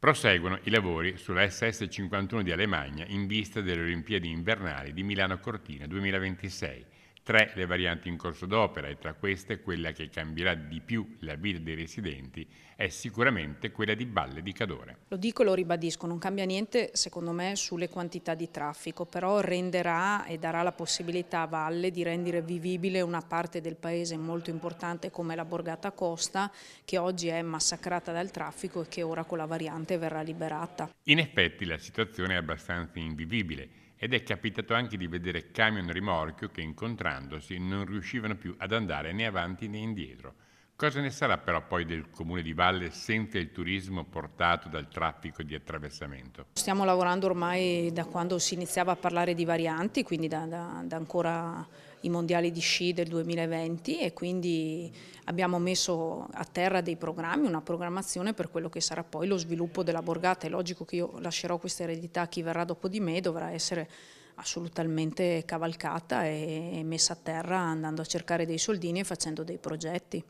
Proseguono i lavori sulla SS51 di Alemagna in vista delle Olimpiadi invernali di Milano Cortina 2026. 3 le varianti in corso d'opera e tra queste quella che cambierà di più la vita dei residenti è sicuramente quella di Balle di Cadore. Lo dico e lo ribadisco, non cambia niente secondo me sulle quantità di traffico, però renderà e darà la possibilità a valle di rendere vivibile una parte del paese molto importante come la Borgata Costa, che oggi è massacrata dal traffico e che ora con la variante verrà liberata. In effetti la situazione è abbastanza invivibile ed è capitato anche di vedere camion rimorchio che incontrandosi non riuscivano più ad andare né avanti né indietro. Cosa ne sarà però poi del comune di Valle senza il turismo portato dal traffico di attraversamento? Stiamo lavorando ormai da quando si iniziava a parlare di varianti, quindi da ancora i mondiali di sci del 2020 e quindi abbiamo messo a terra dei programmi, una programmazione per quello che sarà poi lo sviluppo della borgata. È logico che io lascerò questa eredità a chi verrà dopo di me, dovrà essere assolutamente cavalcata e messa a terra andando a cercare dei soldini e facendo dei progetti.